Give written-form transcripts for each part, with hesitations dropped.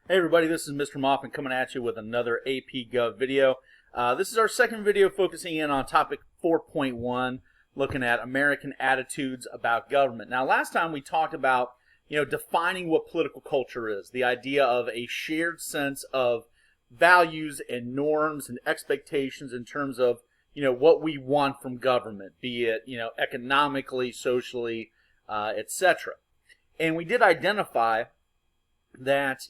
Hey everybody, this is Mr. Moffman coming at you with another APGov video. This is our second video focusing in on topic 4.1, looking at American attitudes about government. Now last time we talked about, defining what political culture is, the idea of a shared sense of values and norms and expectations in terms of, what we want from government, be it, economically, socially, etc. And we did identify that,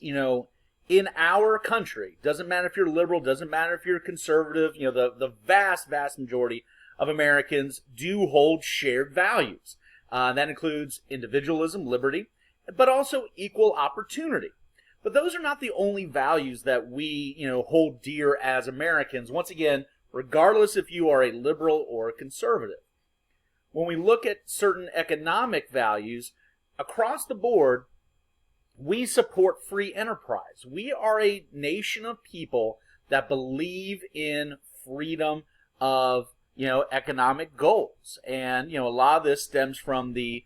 in our country, doesn't matter if you're liberal, doesn't matter if you're conservative, the vast majority of Americans do hold shared values. That includes individualism, liberty, but also equal opportunity. But those are not the only values that we, hold dear as Americans, once again, regardless if you are a liberal or a conservative. When we look at certain economic values, across the board, we support free enterprise. We are a nation of people that believe in freedom of, economic goals. And, a lot of this stems from the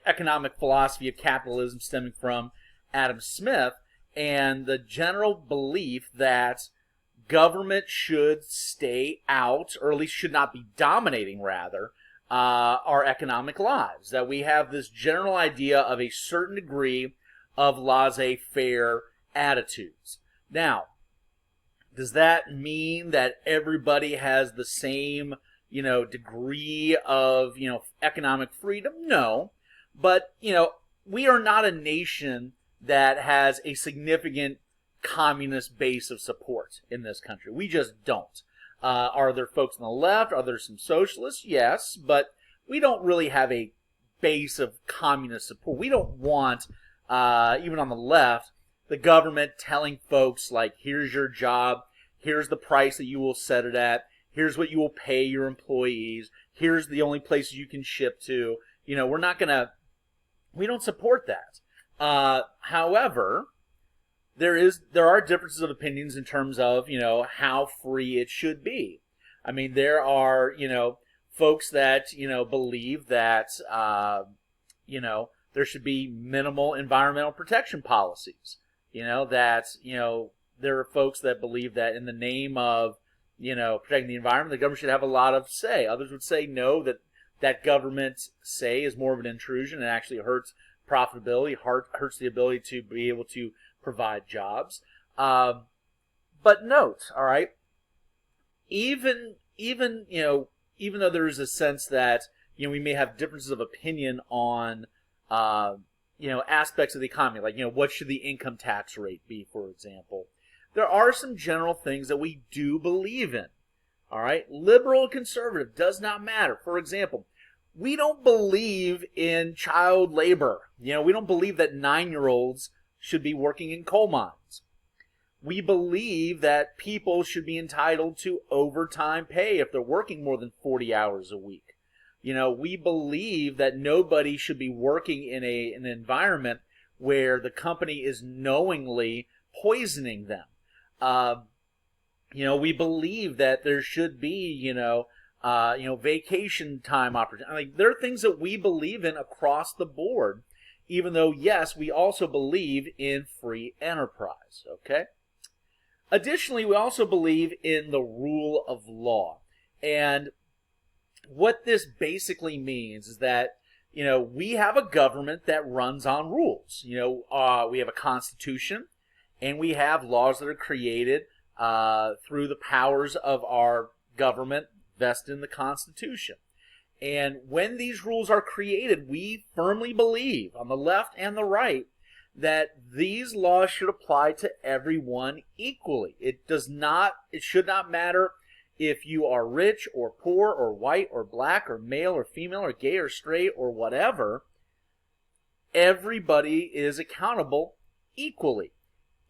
economic philosophy of capitalism stemming from Adam Smith and the general belief that government should stay out, or at least should not be dominating, rather, our economic lives. That we have this general idea of a certain degree of laissez-faire attitudes. Now, does that mean that everybody has the same, degree of, economic freedom? No. But, we are not a nation that has a significant communist base of support in this country. We just don't. Are there folks on the left? Are there some socialists? Yes, but we don't really have a base of communist support. We don't want, even on the left, the government telling folks, like, here's your job, here's the price that you will set it at, here's what you will pay your employees, here's the only places you can ship to. We don't support that. However, there are differences of opinions in terms of, how free it should be. I mean, there are, folks that, believe that, there should be minimal environmental protection policies. There are folks that believe that in the name of, protecting the environment, the government should have a lot of say. Others would say no, that government's say is more of an intrusion and actually hurts profitability, hurts the ability to be able to provide jobs. But note, all right, even though there's a sense that, we may have differences of opinion on, aspects of the economy, like, what should the income tax rate be, for example. There are some general things that we do believe in. All right, liberal and conservative does not matter. For example, we don't believe in child labor. We don't believe that 9-year-olds should be working in coal mines. We believe that people should be entitled to overtime pay if they're working more than 40 hours a week. We believe that nobody should be working in an environment where the company is knowingly poisoning them. We believe that there should be, vacation time opportunity. There are things that we believe in across the board, even though, yes, we also believe in free enterprise, okay? Additionally, we also believe in the rule of law. And what this basically means is that, we have a government that runs on rules. We have a constitution, and we have laws that are created through the powers of our government vested in the Constitution. And when these rules are created, we firmly believe, on the left and the right, that these laws should apply to everyone equally. It should not matter if you are rich or poor or white or black or male or female or gay or straight or whatever. Everybody is accountable equally.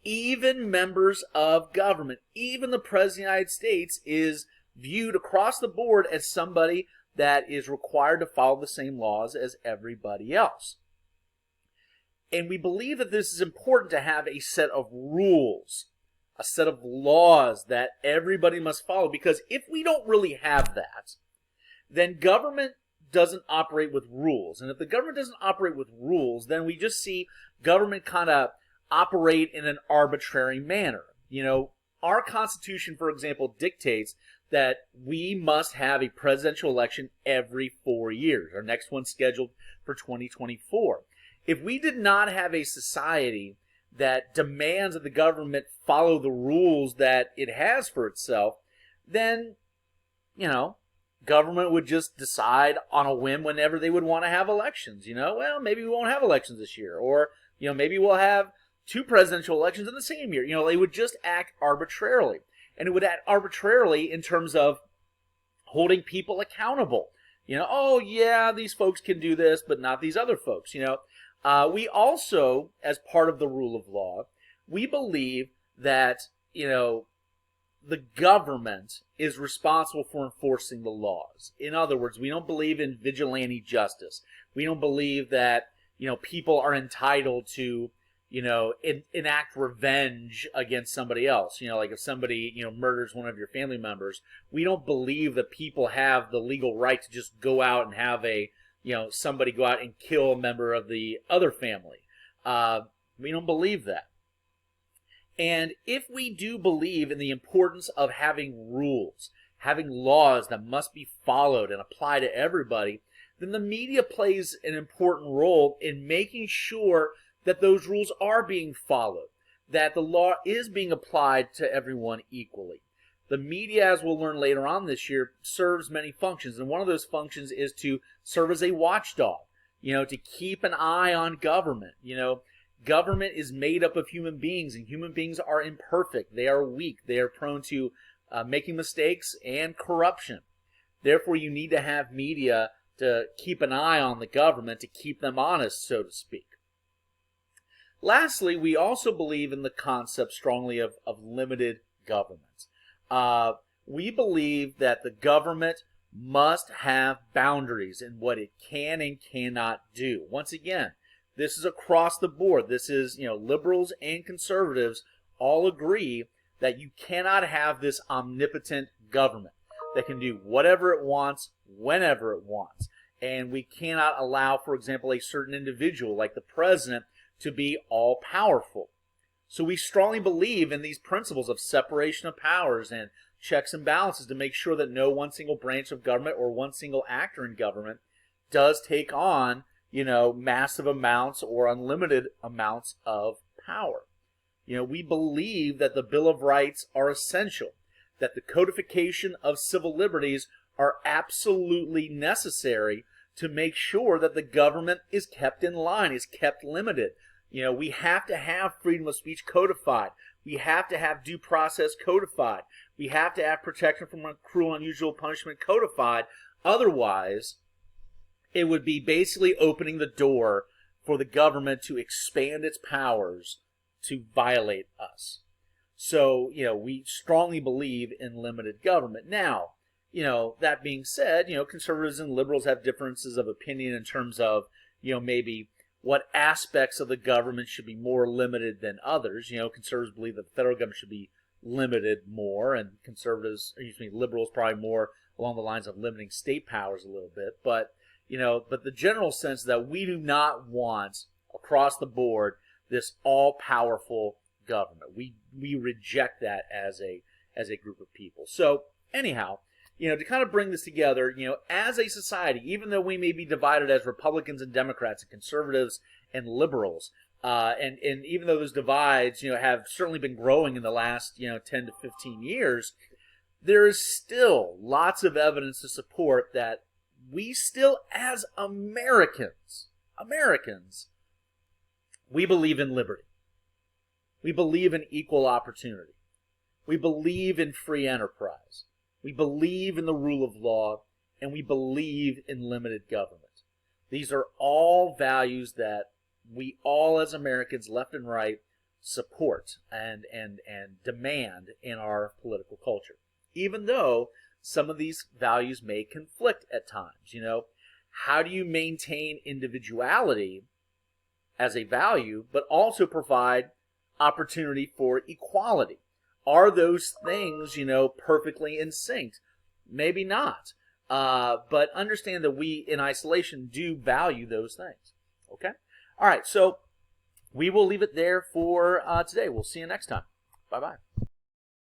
Even members of government, even the President of the United States is viewed across the board as somebody that is required to follow the same laws as everybody else. And we believe that this is important to have a set of rules, a set of laws that everybody must follow, because if we don't really have that, then government doesn't operate with rules. And if the government doesn't operate with rules, then we just see government kind of operate in an arbitrary manner. You know, our Constitution, for example, dictates that we must have a presidential election every 4 years. Our next one's scheduled for 2024. If we did not have a society that demands that the government follow the rules that it has for itself, then, you know, government would just decide on a whim whenever they would want to have elections. You know, well, maybe we won't have elections this year, or, you know, maybe we'll have 2 presidential elections in the same year. You know, they would just act arbitrarily. And it would act arbitrarily in terms of holding people accountable. You know, oh yeah, these folks can do this, but not these other folks. You know, we also, as part of the rule of law, we believe that, you know, the government is responsible for enforcing the laws. In other words, we don't believe in vigilante justice. We don't believe that, you know, people are entitled to, you know, enact revenge against somebody else. You know, like if somebody, you know, murders one of your family members, we don't believe that people have the legal right to just go out and have a, you know, somebody go out and kill a member of the other family. We don't believe that. And if we do believe in the importance of having rules, having laws that must be followed and apply to everybody, then the media plays an important role in making sure that those rules are being followed, that the law is being applied to everyone equally. The media, as we'll learn later on this year, serves many functions, and one of those functions is to serve as a watchdog, you know, to keep an eye on government. You know, government is made up of human beings, and human beings are imperfect. They are weak. They are prone to making mistakes and corruption. Therefore, you need to have media to keep an eye on the government, to keep them honest, so to speak. Lastly, we also believe in the concept strongly of limited government. We believe that the government must have boundaries in what it can and cannot do. Once again, this is across the board. This is, you know, liberals and conservatives all agree that you cannot have this omnipotent government that can do whatever it wants, whenever it wants. And we cannot allow, for example, a certain individual like the president to be all-powerful. So we strongly believe in these principles of separation of powers and checks and balances to make sure that no one single branch of government or one single actor in government does take on, you know, massive amounts or unlimited amounts of power. You know, we believe that the Bill of Rights are essential, that the codification of civil liberties are absolutely necessary to make sure that the government is kept in line, is kept limited. You know, we have to have freedom of speech codified. We have to have due process codified. We have to have protection from cruel and unusual punishment codified. Otherwise, it would be basically opening the door for the government to expand its powers to violate us. So, you know, we strongly believe in limited government. Now, you know, that being said, you know, conservatives and liberals have differences of opinion in terms of, you know, maybe what aspects of the government should be more limited than others. You know, conservatives believe that the federal government should be limited more, and liberals probably more along the lines of limiting state powers a little bit. But, you know, but the general sense that we do not want across the board this all-powerful government. We reject that as a group of people. So anyhow, you know, to kind of bring this together, you know, as a society, even though we may be divided as Republicans and Democrats and conservatives and liberals, and even though those divides, you know, have certainly been growing in the last, you know, 10 to 15 years, there is still lots of evidence to support that we still, as Americans, we believe in liberty. We believe in equal opportunity. We believe in free enterprise. We believe in the rule of law, and we believe in limited government. These are all values that we all as Americans, left and right, support and demand in our political culture. Even though some of these values may conflict at times. You know, how do you maintain individuality as a value, but also provide opportunity for equality? Are those things, you know, perfectly in sync? Maybe not. but understand that we, in isolation, do value those things. Okay? All right, so we will leave it there for today. We'll see you next time. Bye-bye.